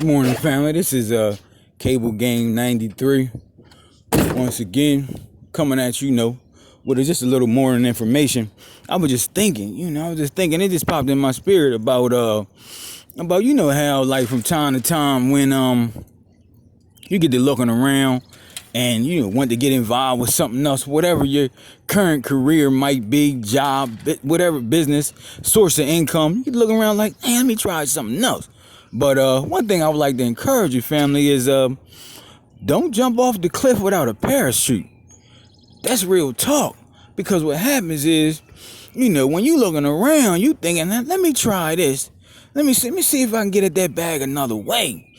Morning, family. This is Cable Game 93. Once again, coming at with just a little morning information. I was just thinking, it just popped in my spirit about how like from time to time when you get to looking around and want to get involved with something else, whatever your current career might be, job, whatever business, source of income, you look around like, hey, let me try something else. But one thing I would like to encourage your family is don't jump off the cliff without a parachute. That's real talk. Because what happens is, when you looking around, you thinking, let me try this. Let me see if I can get at that bag another way.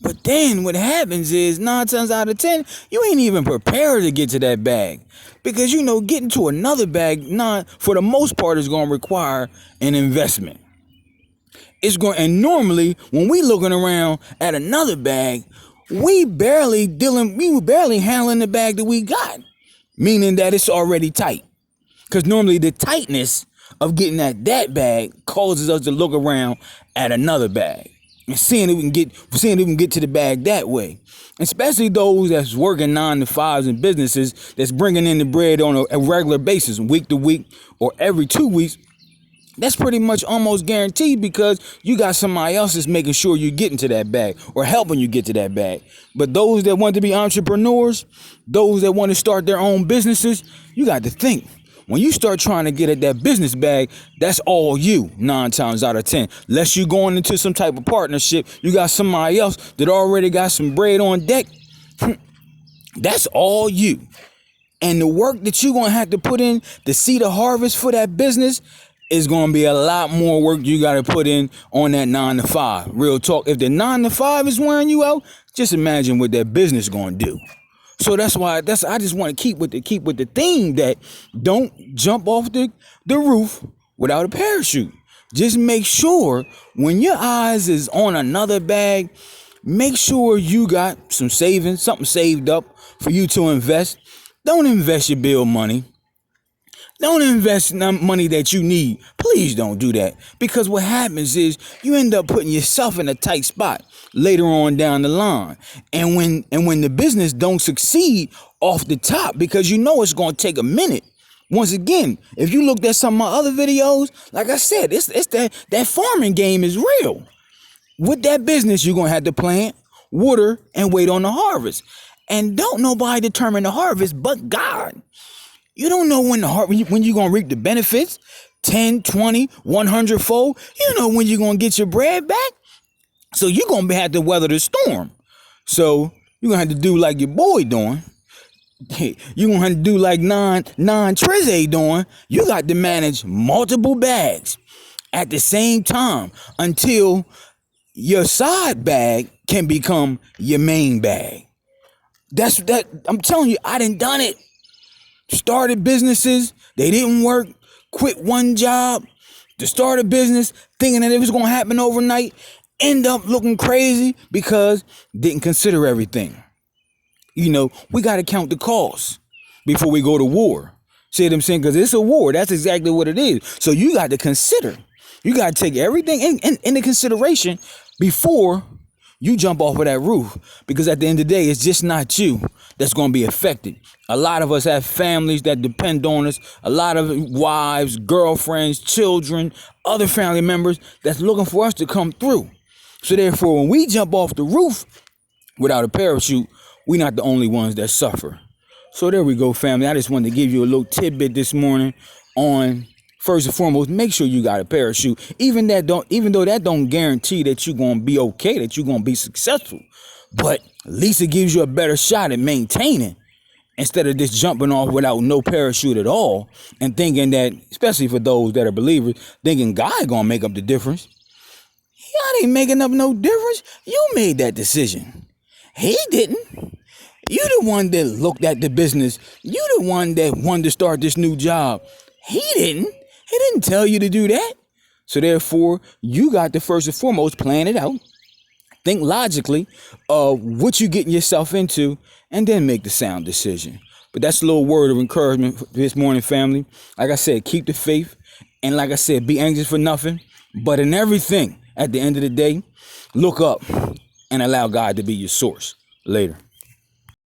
But then what happens is 9 times out of 10, you ain't even prepared to get to that bag. Because, getting to another bag, for the most part, is going to require an investment. And normally when we looking around at another bag, we barely handling the bag that we got, meaning that it's already tight. Because normally the tightness of getting at that bag causes us to look around at another bag and seeing if we can get to the bag that way. Especially those that's working 9 to 5s in businesses that's bringing in the bread on a regular basis, week to week or every 2 weeks. That's pretty much almost guaranteed because you got somebody else that's making sure you're getting to that bag or helping you get to that bag. But those that want to be entrepreneurs, those that want to start their own businesses, you got to think. When you start trying to get at that business bag, that's all you 9 times out of 10. Unless you're going into some type of partnership, you got somebody else that already got some bread on deck. That's all you. And the work that you're going to have to put in to see the harvest for that business is going to be a lot more work you got to put in on that 9 to 5. Real talk. If the 9 to 5 is wearing you out, just imagine what that business going to do. So that's why I just want to keep with the theme that don't jump off the roof without a parachute. Just make sure when your eyes is on another bag, make sure you got some savings, something saved up for you to invest. Don't invest your bill money. Don't invest money that you need. Please don't do that. Because what happens is you end up putting yourself in a tight spot later on down the line. And when the business don't succeed off the top, because it's going to take a minute. Once again, if you looked at some of my other videos, like I said, it's that farming game is real. With that business, you're going to have to plant, water, and wait on the harvest. And don't nobody determine the harvest but God. You don't know when you're going to reap the benefits, 10, 20, 100 fold. You know when you're going to get your bread back. So you're going to have to weather the storm. So you're going to have to do like your boy doing. You're going to have to do like non Trezay doing. You got to manage multiple bags at the same time until your side bag can become your main bag. I'm telling you, I done it. Started businesses, they didn't work, quit one job to start a business, thinking that it was going to happen overnight, end up looking crazy because didn't consider everything. We got to count the costs before we go to war. See what I'm saying? Because it's a war. That's exactly what it is. So you got to consider. You got to take everything into consideration before you jump off of that roof, because at the end of the day, it's just not you that's going to be affected. A lot of us have families that depend on us, a lot of wives, girlfriends, children, other family members that's looking for us to come through. So therefore, when we jump off the roof without a parachute, we're not the only ones that suffer. So there we go, family. I just wanted to give you a little tidbit this morning on, first and foremost, make sure you got a parachute. Even though that don't guarantee that you're going to be okay, that you're going to be successful. But at least it gives you a better shot at maintaining instead of just jumping off without no parachute at all and thinking that, especially for those that are believers, thinking God going to make up the difference. God ain't making up no difference. You made that decision. He didn't. You the one that looked at the business. You the one that wanted to start this new job. He didn't. He didn't tell you to do that. So therefore, you got to first and foremost plan it out. Think logically of what you're getting yourself into and then make the sound decision. But that's a little word of encouragement for this morning, family. Like I said, keep the faith. And like I said, be anxious for nothing. But in everything, at the end of the day, look up and allow God to be your source. Later.